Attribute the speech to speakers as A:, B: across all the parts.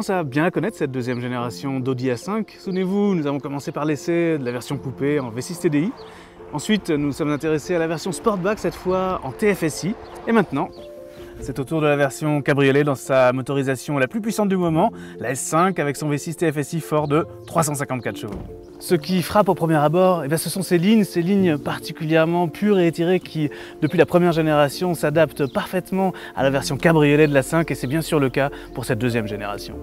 A: commence à bien la connaître cette deuxième génération d'Audi A5. Souvenez-vous, nous avons commencé par l'essai de la version coupée en V6 TDI. Ensuite, nous sommes intéressés à la version Sportback, cette fois en TFSI. Et maintenant, c'est au tour de la version cabriolet dans sa motorisation la plus puissante du moment, la S5 avec son V6 TFSI fort de 354 chevaux. Ce qui frappe au premier abord, ce sont ces lignes particulièrement pures et étirées qui, depuis la première génération, s'adaptent parfaitement à la version cabriolet de la 5 et c'est bien sûr le cas pour cette deuxième génération.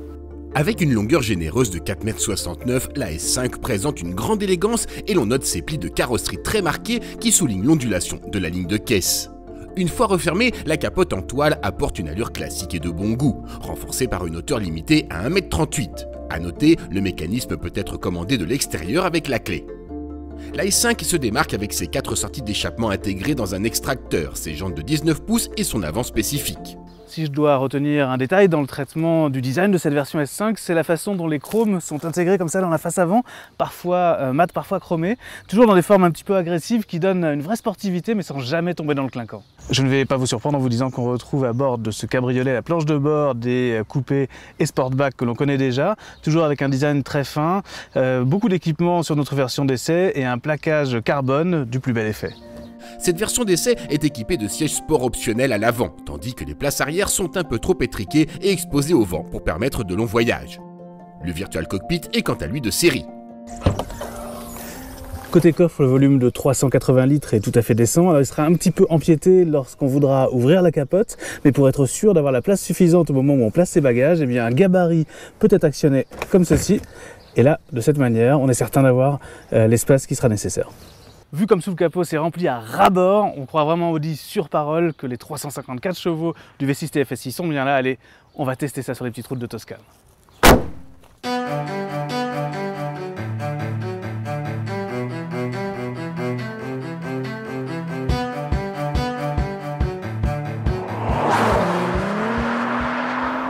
B: Avec une longueur généreuse de 4,69 m, la S5 présente une grande élégance et l'on note ses plis de carrosserie très marqués qui soulignent l'ondulation de la ligne de caisse. Une fois refermée, la capote en toile apporte une allure classique et de bon goût, renforcée par une hauteur limitée à 1,38 m. A noter, le mécanisme peut être commandé de l'extérieur avec la clé. La S5 se démarque avec ses 4 sorties d'échappement intégrées dans un extracteur, ses jantes de 19 pouces et son avant spécifique.
A: Si je dois retenir un détail dans le traitement du design de cette version S5, c'est la façon dont les chromes sont intégrés comme ça dans la face avant, parfois mat, parfois chromé, toujours dans des formes un petit peu agressives qui donnent une vraie sportivité mais sans jamais tomber dans le clinquant. Je ne vais pas vous surprendre en vous disant qu'on retrouve à bord de ce cabriolet la planche de bord des coupés et sportback que l'on connaît déjà, toujours avec un design très fin, beaucoup d'équipements sur notre version d'essai et un plaquage carbone du plus bel effet.
B: Cette version d'essai est équipée de sièges sport optionnels à l'avant, tandis que les places arrière sont un peu trop étriquées et exposées au vent pour permettre de longs voyages. Le Virtual Cockpit est quant à lui de série.
A: Côté coffre, le volume de 380 litres est tout à fait décent. Alors il sera un petit peu empiété lorsqu'on voudra ouvrir la capote, mais pour être sûr d'avoir la place suffisante au moment où on place ses bagages, un gabarit peut être actionné comme ceci. Et là, de cette manière, on est certain d'avoir l'espace qui sera nécessaire. Vu comme sous le capot c'est rempli à ras-bord, on croit vraiment Audi sur parole que les 354 chevaux du V6 TFSI sont bien là. Allez, on va tester ça sur les petites routes de Toscane.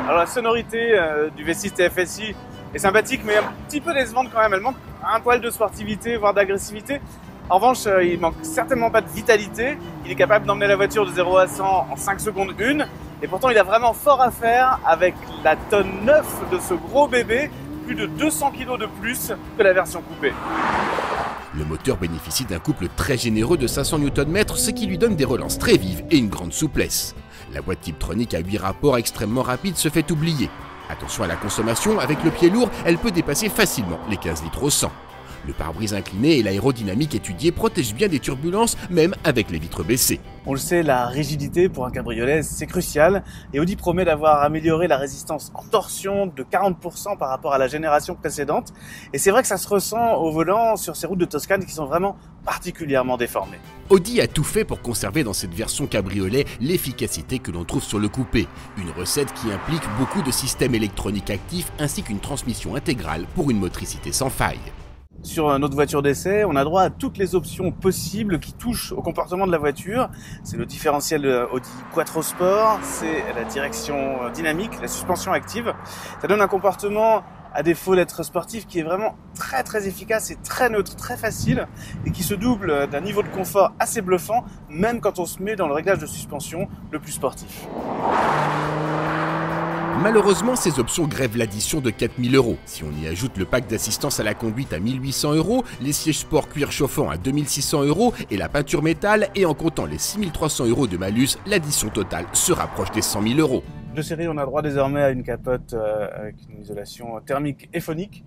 A: Alors la sonorité du V6 TFSI est sympathique mais un petit peu décevante quand même. Elle manque un poil de sportivité, voire d'agressivité. En revanche, il manque certainement pas de vitalité. Il est capable d'emmener la voiture de 0 à 100 en 5 secondes 1. Et pourtant, il a vraiment fort à faire avec la tonne 9 de ce gros bébé, plus de 200 kg de plus que la version coupée.
B: Le moteur bénéficie d'un couple très généreux de 500 Nm, ce qui lui donne des relances très vives et une grande souplesse. La boîte Tiptronic à 8 rapports extrêmement rapide se fait oublier. Attention à la consommation, avec le pied lourd, elle peut dépasser facilement les 15 litres au 100. Le pare-brise incliné et l'aérodynamique étudiée protègent bien des turbulences, même avec les vitres baissées.
A: On le sait, la rigidité pour un cabriolet, c'est crucial. Et Audi promet d'avoir amélioré la résistance en torsion de 40% par rapport à la génération précédente. Et c'est vrai que ça se ressent au volant sur ces routes de Toscane qui sont vraiment particulièrement déformées.
B: Audi a tout fait pour conserver dans cette version cabriolet l'efficacité que l'on trouve sur le coupé. Une recette qui implique beaucoup de systèmes électroniques actifs ainsi qu'une transmission intégrale pour une motricité sans faille.
A: Sur notre voiture d'essai, on a droit à toutes les options possibles qui touchent au comportement de la voiture. C'est le différentiel Audi Quattro Sport, c'est la direction dynamique, la suspension active. Ça donne un comportement, à défaut d'être sportif, qui est vraiment très efficace et très neutre, très facile et qui se double d'un niveau de confort assez bluffant, même quand on se met dans le réglage de suspension le plus sportif.
B: Malheureusement, ces options grèvent l'addition de 4 000 €. Si on y ajoute le pack d'assistance à la conduite à 1 800 €, les sièges sport cuir chauffant à 2 600 € et la peinture métal, et en comptant les 6 300 € de malus, l'addition totale se rapproche des 100 000 €.
A: De série, on a droit désormais à une capote avec une isolation thermique et phonique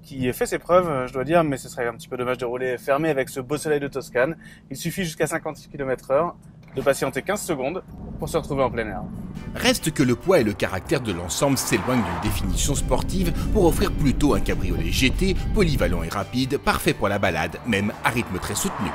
A: qui fait ses preuves, je dois dire, mais ce serait un petit peu dommage de rouler fermé avec ce beau soleil de Toscane. Il suffit jusqu'à 56 km/h de patienter 15 secondes pour se retrouver en plein air.
B: Reste que le poids et le caractère de l'ensemble s'éloignent d'une définition sportive pour offrir plutôt un cabriolet GT, polyvalent et rapide, parfait pour la balade, même à rythme très soutenu.